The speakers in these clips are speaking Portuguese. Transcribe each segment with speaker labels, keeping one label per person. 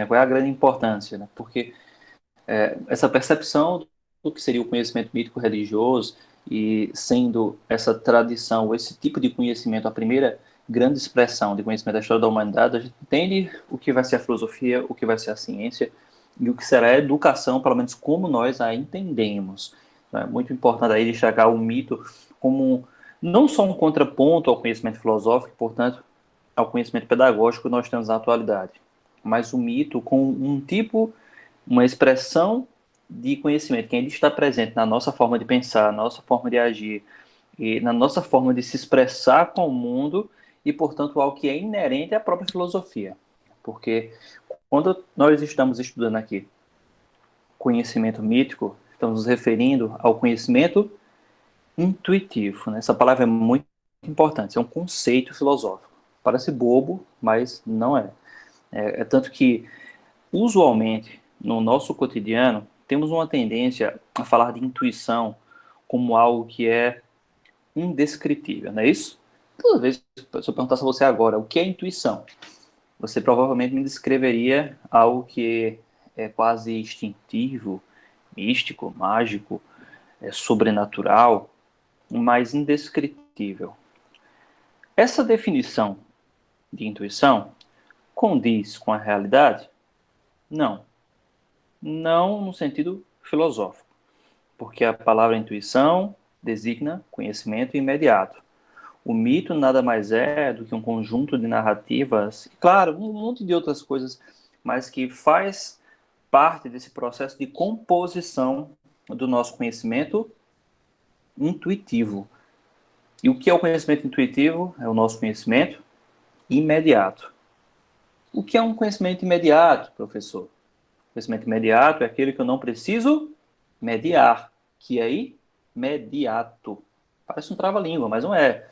Speaker 1: Qual é a grande importância, né? Porque essa percepção do que seria o conhecimento mítico religioso e sendo essa tradição, esse tipo de conhecimento, a primeira grande expressão de conhecimento da história da humanidade, a gente entende o que vai ser a filosofia, o que vai ser a ciência e o que será a educação, pelo menos como nós a entendemos. É muito importante aí destacar o mito como não só um contraponto ao conhecimento filosófico, portanto, ao conhecimento pedagógico que nós temos na atualidade, mas o mito com um tipo, uma expressão de conhecimento que ainda está presente na nossa forma de pensar, na nossa forma de agir e na nossa forma de se expressar com o mundo e, portanto, algo que é inerente à própria filosofia. Porque quando nós estamos estudando aqui conhecimento mítico, estamos nos referindo ao conhecimento intuitivo. Né? Essa palavra é muito importante, é um conceito filosófico. Parece bobo, mas não é. É tanto que, usualmente, no nosso cotidiano, temos uma tendência a falar de intuição como algo que é indescritível, não é isso? Toda vez que se eu perguntasse a você agora o que é intuição, você provavelmente me descreveria algo que é quase instintivo, místico, mágico, sobrenatural, mas indescritível. Essa definição de intuição condiz com a realidade? Não. Não no sentido filosófico, porque a palavra intuição designa conhecimento imediato. O mito nada mais é do que um conjunto de narrativas, claro, um monte de outras coisas, mas que faz parte desse processo de composição do nosso conhecimento intuitivo. E o que é o conhecimento intuitivo? É o nosso conhecimento imediato. O que é um conhecimento imediato, professor? Conhecimento imediato é aquele que eu não preciso mediar, que é imediato. Parece um trava-língua, mas não é.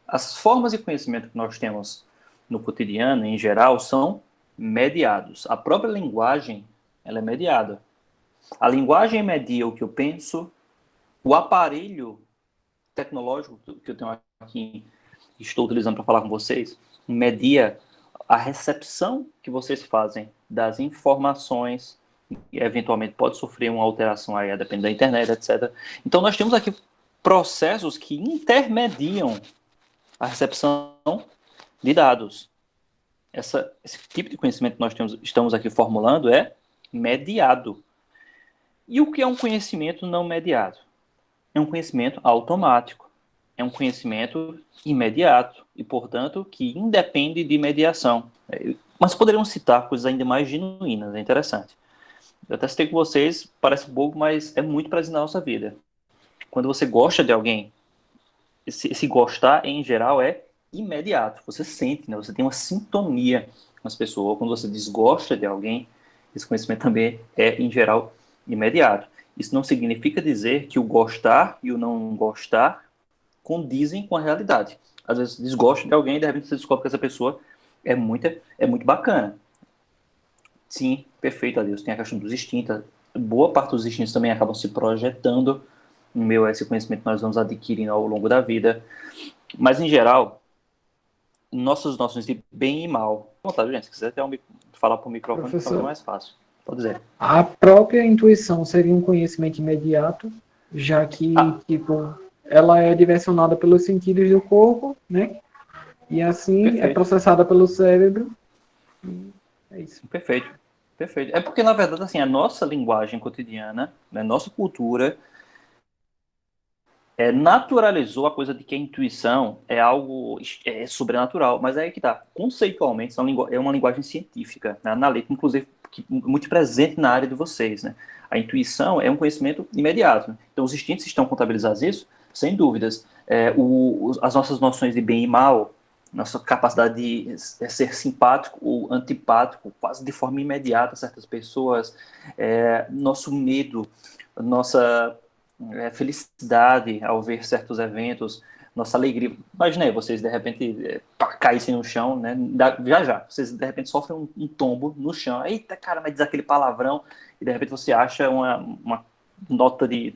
Speaker 1: As formas de conhecimento que nós temos no cotidiano, em geral, são mediados. A própria linguagem, ela é mediada. A linguagem media o que eu penso, o aparelho tecnológico que eu tenho aqui, estou utilizando para falar com vocês, media a recepção que vocês fazem das informações e eventualmente pode sofrer uma alteração aí, a depender da internet, etc. Então nós temos aqui processos que intermediam a recepção de dados. Esse tipo de conhecimento que nós estamos aqui formulando é mediado. E o que é um conhecimento não mediado? É um conhecimento automático. É um conhecimento imediato e, portanto, que independe de mediação. Mas poderíamos citar coisas ainda mais genuínas, é interessante. Eu até citei com vocês, parece bobo, mas é muito presente na nossa vida. Quando você gosta de alguém, esse gostar, em geral, é imediato. Você sente, né? Você tem uma sintonia com as pessoas. Quando você desgosta de alguém, esse conhecimento também é, em geral, imediato. Isso não significa dizer que o gostar e o não gostar condizem com a realidade. Às vezes desgosta de alguém e de repente você descobre que essa pessoa é muito bacana. Sim, perfeito, Adeus. Tem a questão dos instintos. Boa parte dos instintos também acabam se projetando no meu esse conhecimento que nós vamos adquirindo ao longo da vida. Mas, em geral, nossas noções de bem e mal. Vontade, gente, se quiser até falar para o microfone, fica
Speaker 2: Professor,
Speaker 1: mais fácil. Pode dizer.
Speaker 2: a própria intuição seria um conhecimento imediato, já que,
Speaker 1: Ah,
Speaker 2: tipo, ela é direcionada pelos sentidos do corpo, né? E assim é
Speaker 1: perfeito,
Speaker 2: processada pelo cérebro. E é isso.
Speaker 1: perfeito, perfeito. É porque, na verdade, assim, a nossa linguagem cotidiana, né, nossa cultura, naturalizou a coisa de que a intuição é algo sobrenatural, mas é aí que tá. Conceitualmente, é uma linguagem científica, né, analítica, inclusive muito presente na área de vocês, né? A intuição é um conhecimento imediato. Né? Então, os instintos estão contabilizados isso, sem dúvidas. As nossas noções de bem e mal, nossa capacidade de ser simpático ou antipático, quase de forma imediata a certas pessoas, nosso medo, nossa felicidade ao ver certos eventos, nossa alegria. Imagina aí, vocês de repente caíssem no chão, né? Já já, vocês de repente sofrem um tombo no chão. Eita, cara, mas diz aquele palavrão, e de repente você acha uma nota de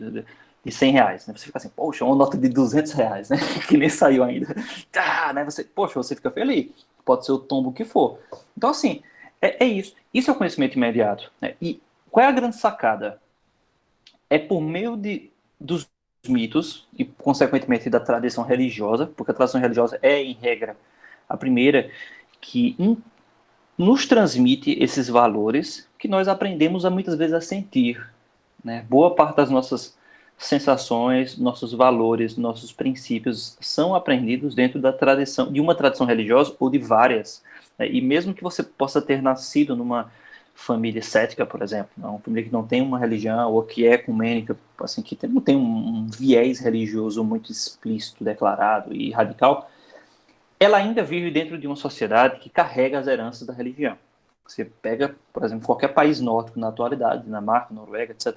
Speaker 1: R$ 100, né? Você fica assim, poxa, uma nota de R$ 200, né? Que nem saiu ainda. Né? Poxa, você fica feliz. Pode ser o tombo que for. Então, assim, É isso. Isso é o conhecimento imediato. Né? E qual é a grande sacada? É por meio dos mitos e, consequentemente, da tradição religiosa, porque a tradição religiosa é, em regra, a primeira que nos transmite esses valores que nós aprendemos muitas vezes a sentir. Né? Boa parte das nossas sensações, nossos valores, nossos princípios são aprendidos dentro da tradição, de uma tradição religiosa ou de várias. Né? E mesmo que você possa ter nascido numa família cética, por exemplo, uma família que não tem uma religião ou que é ecumênica, assim, que não tem um viés religioso muito explícito, declarado e radical, ela ainda vive dentro de uma sociedade que carrega as heranças da religião. Você pega, por exemplo, qualquer país nórdico na atualidade, Dinamarca, Noruega, etc.,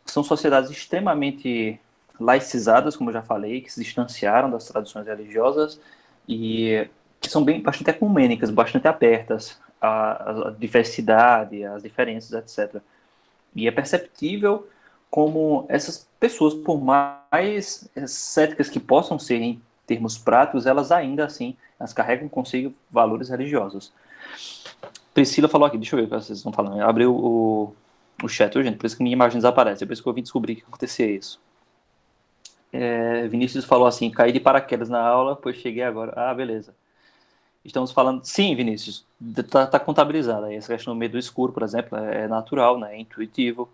Speaker 1: são sociedades extremamente laicizadas, como eu já falei, que se distanciaram das tradições religiosas e que são bastante ecumênicas, bastante abertas à diversidade, às diferenças, etc. E é perceptível como essas pessoas, por mais céticas que possam ser em termos práticos, elas ainda assim elas carregam consigo valores religiosos. Priscila falou aqui, deixa eu ver o que vocês estão falando. Abriu o chat, gente, por isso que minha imagem desaparece. Depois que eu vim descobrir que acontecia isso. Vinícius falou assim, caí de paraquedas na aula, pois cheguei agora. Ah, beleza. Estamos falando... Sim, Vinícius, tá contabilizado. Aí essa questão no meio do escuro, por exemplo, é natural, né? É intuitivo.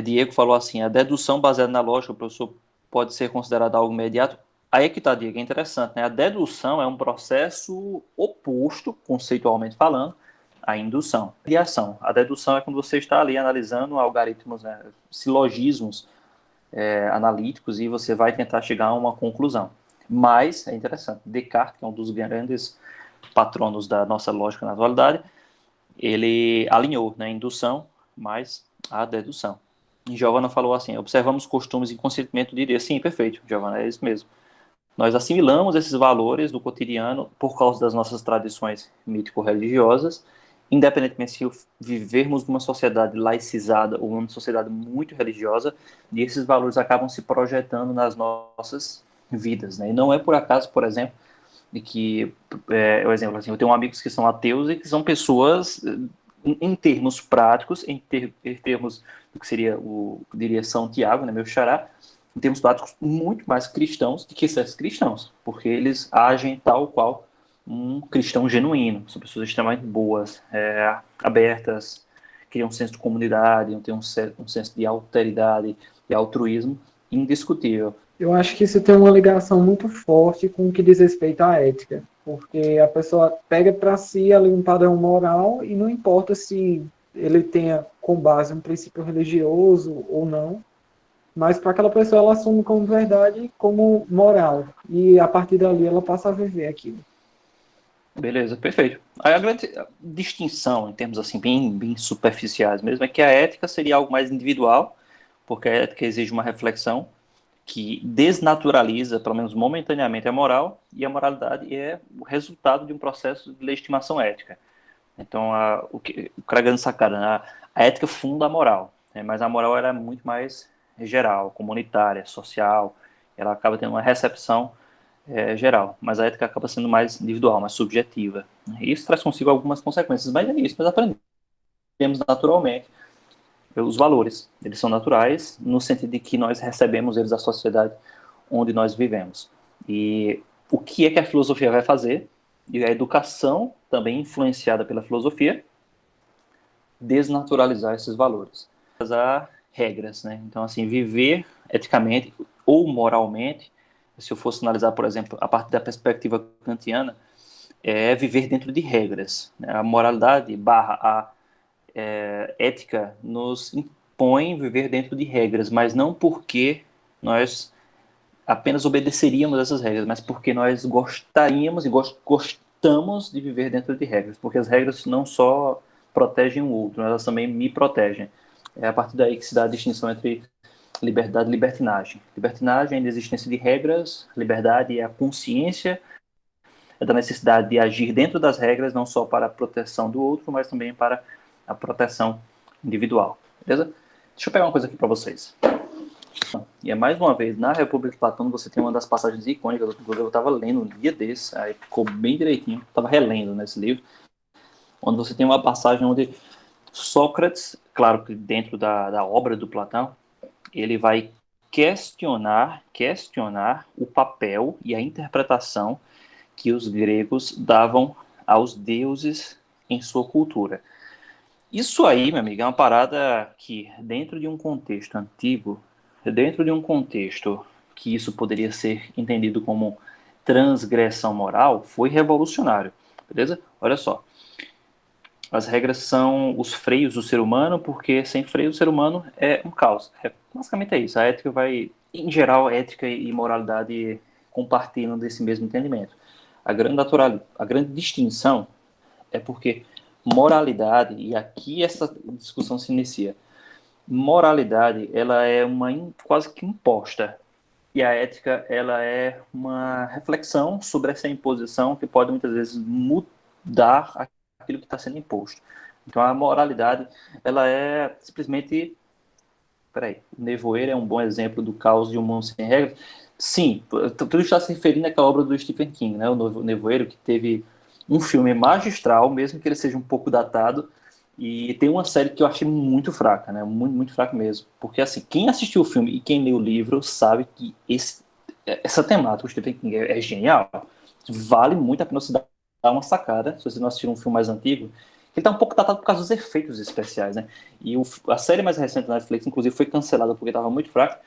Speaker 1: Diego falou assim, a dedução baseada na lógica, professor, pode ser considerada algo imediato. Aí é que tá, Diego, é interessante, né? A dedução é um processo oposto, conceitualmente falando, à indução. A dedução é quando você está ali analisando algoritmos, né, silogismos analíticos e você vai tentar chegar a uma conclusão. Mas, é interessante, Descartes, que é um dos grandes patronos da nossa lógica na atualidade, ele alinhou, né, a indução mais a dedução. E Giovanna falou assim, observamos costumes inconscientemente, diria, sim, perfeito, Giovanna, é isso mesmo. Nós assimilamos esses valores do cotidiano por causa das nossas tradições mítico-religiosas, independentemente se vivermos numa sociedade laicizada ou numa sociedade muito religiosa, e esses valores acabam se projetando nas nossas vidas. Né? E não é por acaso, por exemplo, de que, o exemplo assim, eu tenho amigos que são ateus e que são pessoas, em termos práticos, em termos do que seria diria São Tiago, né, meu xará, em termos práticos, muito mais cristãos do que esses cristãos, porque eles agem tal qual um cristão genuíno, são pessoas extremamente boas, abertas, criam um senso de comunidade, têm um senso de alteridade e altruísmo indiscutível.
Speaker 2: Eu acho que isso tem uma ligação muito forte com o que diz respeito à ética, porque a pessoa pega para si ali um padrão moral e não importa se ele tenha com base um princípio religioso ou não, mas para aquela pessoa ela assume como verdade, como moral, e a partir dali ela passa a viver aquilo.
Speaker 1: Beleza, perfeito. Aí a grande distinção, em termos assim, bem superficiais mesmo, é que a ética seria algo mais individual, porque a ética exige uma reflexão que desnaturaliza, pelo menos momentaneamente, a moral, e a moralidade é o resultado de um processo de legitimação ética. Então, o cara grande sacada, né? A ética funda a moral, né? Mas a moral era muito mais geral, comunitária, social, ela acaba tendo uma recepção geral, mas a ética acaba sendo mais individual, mais subjetiva. E isso traz consigo algumas consequências, mas é isso, nós aprendemos naturalmente os valores. Eles são naturais no sentido de que nós recebemos eles da sociedade onde nós vivemos. E o que é que a filosofia vai fazer? E a educação, também influenciada pela filosofia, desnaturalizar esses valores. Há regras, né? Então, assim, viver eticamente ou moralmente, se eu fosse analisar, por exemplo, a partir da perspectiva kantiana, é viver dentro de regras. Né? A moralidade barra a ética nos impõe viver dentro de regras, mas não porque nós apenas obedeceríamos essas regras, mas porque nós gostaríamos e gostamos de viver dentro de regras, porque as regras não só protegem o outro, elas também me protegem. É a partir daí que se dá a distinção entre liberdade e libertinagem. Libertinagem é a existência de regras, liberdade é a consciência da necessidade de agir dentro das regras, não só para a proteção do outro, mas também para a proteção individual. Beleza? Deixa eu pegar uma coisa aqui para vocês. E é mais uma vez, na República de Platão, você tem uma das passagens icônicas, inclusive eu estava lendo um dia desse, aí ficou bem direitinho, estava relendo nesse livro, onde você tem uma passagem onde Sócrates, claro que dentro da obra do Platão, ele vai questionar o papel e a interpretação que os gregos davam aos deuses em sua cultura. Isso aí, meu amigo, é uma parada que, dentro de um contexto antigo, dentro de um contexto que isso poderia ser entendido como transgressão moral, foi revolucionário, beleza? Olha só, as regras são os freios do ser humano, porque sem freio o ser humano é um caos. Basicamente é isso. A ética vai, em geral, ética e moralidade compartilham desse mesmo entendimento. A grande distinção é porque moralidade, e aqui essa discussão se inicia, moralidade, ela é quase que imposta, e a ética, ela é uma reflexão sobre essa imposição que pode muitas vezes mudar aquilo que está sendo imposto. Então a moralidade, ela é simplesmente, peraí, o Nevoeiro é um bom exemplo do caos de um mundo sem regras. Sim, tu está se referindo àquela obra do Stephen King, né, o Nevoeiro, que teve um filme magistral, mesmo que ele seja um pouco datado, e tem uma série que eu achei muito fraca, né, muito, muito fraca mesmo, porque assim, quem assistiu o filme e quem leu o livro sabe que essa temática, o Stephen King é genial, vale muito a pena você dar uma sacada, se você não assistiu um filme mais antigo, ele está um pouco datado por causa dos efeitos especiais, né, e a série mais recente da Netflix, inclusive, foi cancelada porque estava muito fraca.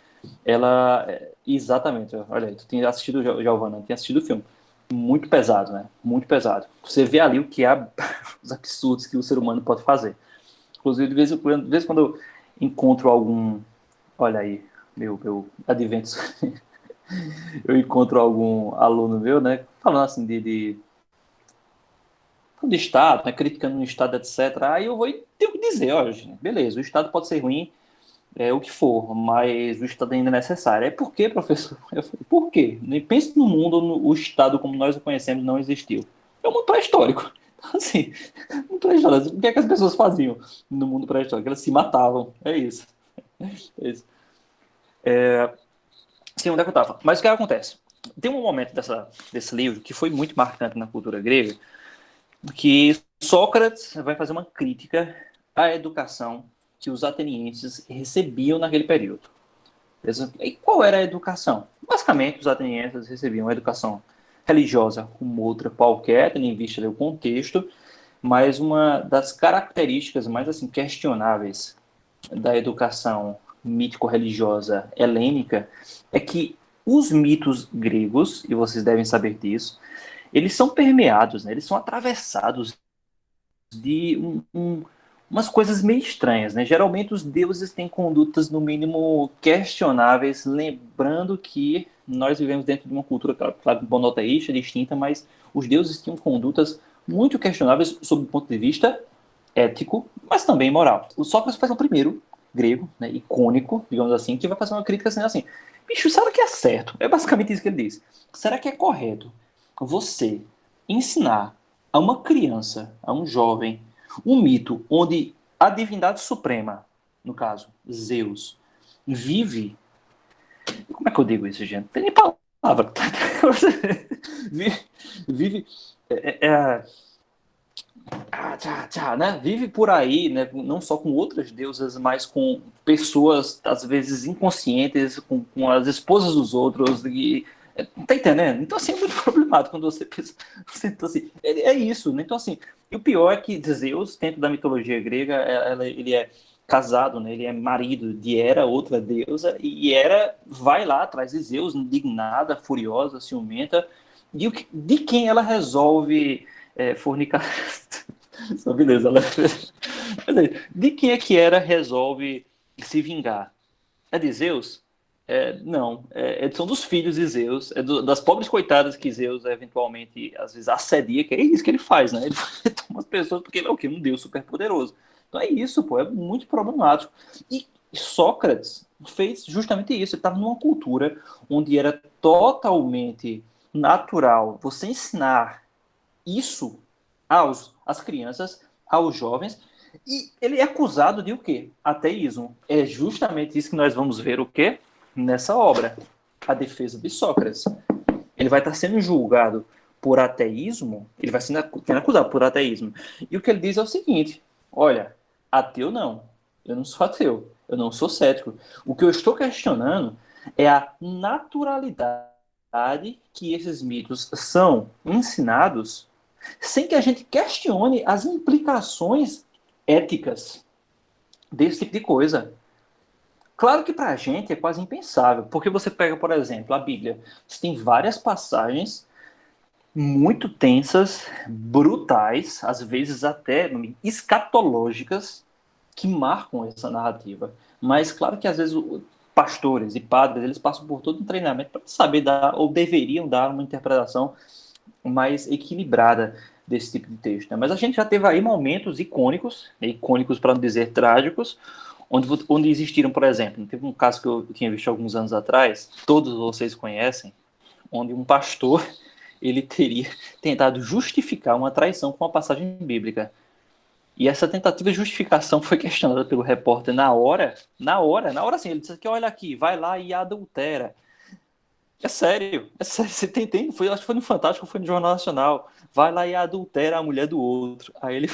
Speaker 1: Ela, exatamente, olha aí, tu tinha assistido, Giovanna, tinha assistido o filme, muito pesado, né, muito pesado, você vê ali o que é os absurdos que o ser humano pode fazer, inclusive de vez em quando eu encontro algum, olha aí, meu advento, eu encontro algum aluno meu, né, falando assim de Estado, né, criticando o Estado, etc, aí eu vou e tenho que dizer, olha, gente, beleza, o Estado pode ser ruim, o que for, mas o Estado ainda é necessário. É por quê, professor? Eu falei, por quê? Pense no mundo onde o Estado, como nós o conhecemos, não existiu. É um mundo pré-histórico. Assim, mundo pré-histórico. O que é que as pessoas faziam no mundo pré-histórico? Elas se matavam. É isso. É isso. Sim, onde é que eu estava? Mas o que acontece? Tem um momento desse livro que foi muito marcante na cultura grega, que Sócrates vai fazer uma crítica à educação que os atenienses recebiam naquele período. E qual era a educação? Basicamente, os atenienses recebiam a educação religiosa como outra qualquer, tendo em vista o contexto, mas uma das características mais assim questionáveis da educação mítico-religiosa helênica é que os mitos gregos, e vocês devem saber disso, eles são permeados, né? Eles são atravessados de umas coisas meio estranhas, né? Geralmente os deuses têm condutas no mínimo questionáveis, lembrando que nós vivemos dentro de uma cultura, claro, monoteísta, distinta, mas os deuses tinham condutas muito questionáveis sob o ponto de vista ético, mas também moral. O Sócrates foi o primeiro grego, né, icônico, digamos assim, que vai fazer uma crítica assim, bicho, será que é certo? É basicamente isso que ele diz. Será que é correto você ensinar a uma criança, a um jovem, um mito onde a divindade suprema, no caso, Zeus, vive. Como é que eu digo isso, gente? Tem nem palavra. vive. vive né? Vive por aí, né? Não só com outras deusas, mas com pessoas, às vezes, inconscientes, com as esposas dos outros. Tá entendendo? Então, assim, é muito problemático quando você pensa. Então, assim, é isso, né? Então, assim, e o pior é que Zeus, dentro da mitologia grega, ele é casado, né? Ele é marido de Hera, outra deusa, e Hera vai lá atrás de Zeus, indignada, furiosa, ciumenta, de quem ela resolve fornicar. Só beleza, ela... De quem é que Hera resolve se vingar? É de Zeus? Não, são dos filhos de Zeus, das pobres coitadas que Zeus eventualmente, às vezes, assedia, que é isso que ele faz, né? Ele toma as pessoas porque ele é o quê? Um deus super poderoso. Então é isso, pô, é muito problemático. E Sócrates fez justamente isso, ele estava numa cultura onde era totalmente natural você ensinar isso às crianças, aos jovens, e ele é acusado de o quê? Ateísmo. É justamente isso que nós vamos ver o quê? Nessa obra, a defesa de Sócrates. Ele vai estar sendo julgado por ateísmo, ele vai sendo acusado por ateísmo. E o que ele diz é o seguinte: olha, ateu não, eu não sou ateu, eu não sou cético. O que eu estou questionando é a naturalidade que esses mitos são ensinados sem que a gente questione as implicações éticas desse tipo de coisa. Claro que para a gente é quase impensável, porque você pega, por exemplo, a Bíblia, você tem várias passagens muito tensas, brutais, às vezes até escatológicas, que marcam essa narrativa. Mas claro que às vezes pastores e padres, eles passam por todo um treinamento para saber dar, ou deveriam dar, uma interpretação mais equilibrada desse tipo de texto. Né? Mas a gente já teve aí momentos icônicos para não dizer trágicos, onde existiram, por exemplo, teve um caso que eu tinha visto alguns anos atrás, todos vocês conhecem, onde um pastor ele teria tentado justificar uma traição com uma passagem bíblica. E essa tentativa de justificação foi questionada pelo repórter na hora assim, ele disse que olha aqui, vai lá e adultera. É sério, você tem tempo, acho que foi no Fantástico, foi no Jornal Nacional, vai lá e adultera a mulher do outro. Aí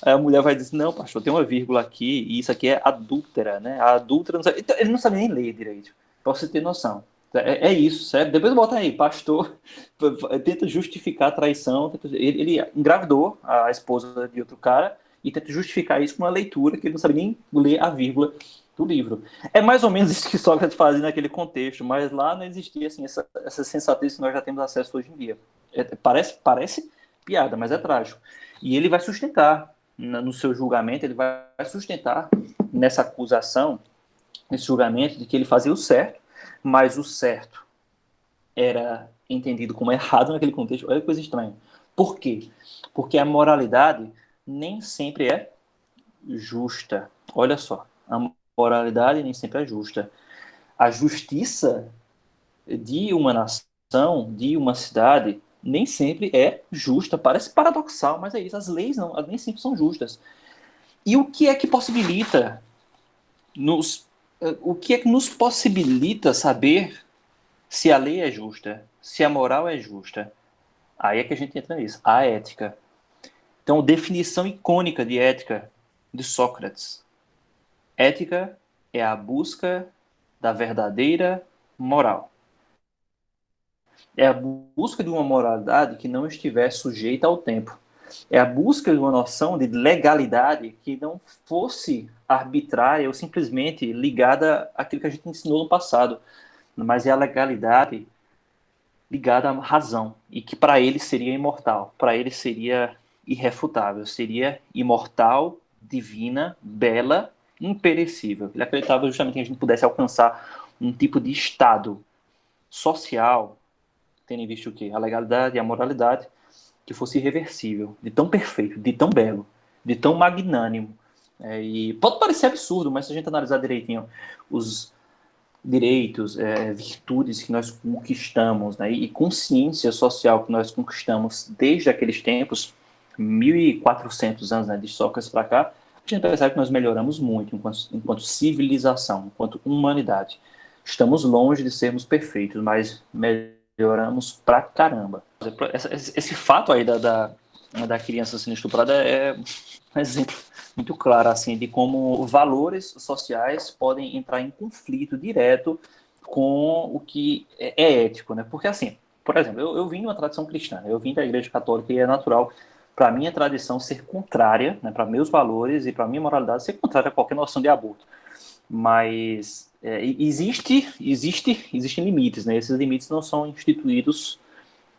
Speaker 1: a mulher vai dizer, não, pastor, tem uma vírgula aqui, e isso aqui é adúltera, né? A adúltera, não sabe, então, ele não sabe nem ler direito, pra você ter noção. É isso, sério. Depois bota aí, pastor tenta justificar a traição, ele engravidou a esposa de outro cara e tenta justificar isso com uma leitura que ele não sabe nem ler a vírgula do livro. É mais ou menos isso que Sócrates fazia naquele contexto, mas lá não existia assim, essa sensatez que nós já temos acesso hoje em dia. Parece piada, mas é trágico. E ele vai sustentar, no seu julgamento, ele vai sustentar nessa acusação, nesse julgamento, de que ele fazia o certo, mas o certo era entendido como errado naquele contexto. Olha que coisa estranha. Por quê? Porque a moralidade nem sempre é justa. Olha só, a moralidade nem sempre é justa. A justiça de uma nação, de uma cidade, nem sempre é justa. Parece paradoxal, mas é isso. As leis não, nem sempre são justas. E o que é que possibilita o que é que nos possibilita saber se a lei é justa, se a moral é justa? Aí é que a gente entra nisso. A ética. Então, definição icônica de ética de Sócrates. Ética é a busca da verdadeira moral. É a busca de uma moralidade que não estiver sujeita ao tempo. É a busca de uma noção de legalidade que não fosse arbitrária ou simplesmente ligada àquilo que a gente ensinou no passado, mas é a legalidade ligada à razão e que para ele seria imortal, para ele seria irrefutável, seria imortal, divina, bela, imperecível. Ele acreditava justamente que a gente pudesse alcançar um tipo de estado social, tendo em vista o quê? A legalidade e a moralidade, que fosse irreversível, de tão perfeito, de tão belo, de tão magnânimo. E pode parecer absurdo, mas se a gente analisar direitinho os direitos, virtudes que nós conquistamos, né, e consciência social que nós conquistamos desde aqueles tempos, 1.400 anos, né, de Sócrates para cá, a gente percebe que nós melhoramos muito enquanto civilização, enquanto humanidade. Estamos longe de sermos perfeitos, mas melhoramos pra caramba. Esse fato aí da criança sendo estuprada é um exemplo muito claro assim de como valores sociais podem entrar em conflito direto com o que é ético, né? Porque assim, por exemplo, eu vim de uma tradição cristã, eu vim da Igreja Católica e é natural para minha tradição ser contrária, né, para meus valores e para minha moralidade ser contrária a qualquer noção de aborto. Mas existem limites, né? Esses limites não são instituídos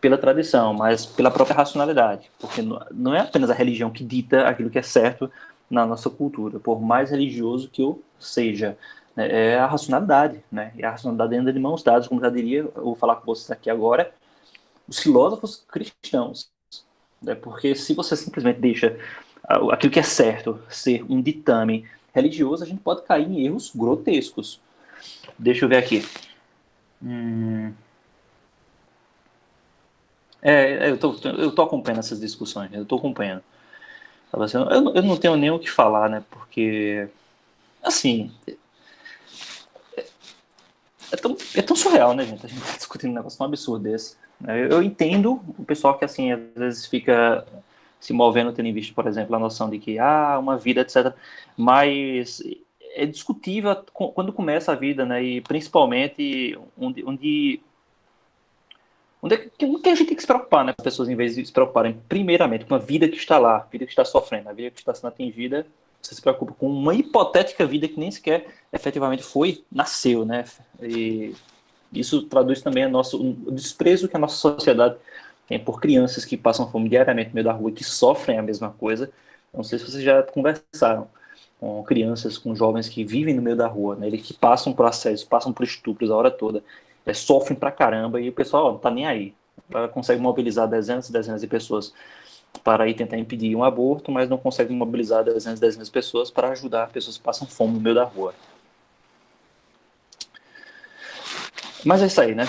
Speaker 1: pela tradição, mas pela própria racionalidade, porque não é apenas a religião que dita aquilo que é certo na nossa cultura, por mais religioso que eu seja, né, é a racionalidade, né? E a racionalidade anda de mãos dadas, como já diria, eu vou falar com vocês aqui agora, os filósofos cristãos, né? Porque se você simplesmente deixa aquilo que é certo ser um ditame religioso, a gente pode cair em erros grotescos. Deixa eu ver aqui. Eu tô acompanhando essas discussões, eu tô acompanhando. Eu não tenho nem o que falar, né? Porque, assim, é tão surreal, né, gente? A gente tá discutindo um negócio tão absurdo desse. Eu entendo o pessoal que, assim, às vezes fica se movendo, tendo em vista, por exemplo, a noção de que, uma vida, etc. Mas é discutível quando começa a vida, né? E principalmente onde a gente tem que se preocupar, né? As pessoas, em vez de se preocuparem primeiramente com a vida que está lá, a vida que está sofrendo, a vida que está sendo atingida, você se preocupa com uma hipotética vida que nem sequer efetivamente nasceu, né? E isso traduz também o desprezo que a nossa sociedade tem por crianças que passam fome diariamente no meio da rua e que sofrem a mesma coisa. Não sei se vocês já conversaram com crianças, com jovens que vivem no meio da rua, né? Eles que passam por assédios, passam por estupros a hora toda, sofrem pra caramba e o pessoal não tá nem aí. Ela consegue mobilizar dezenas e dezenas de pessoas para ir tentar impedir um aborto, mas não consegue mobilizar dezenas e dezenas de pessoas para ajudar pessoas que passam fome no meio da rua. Mas é isso aí, né?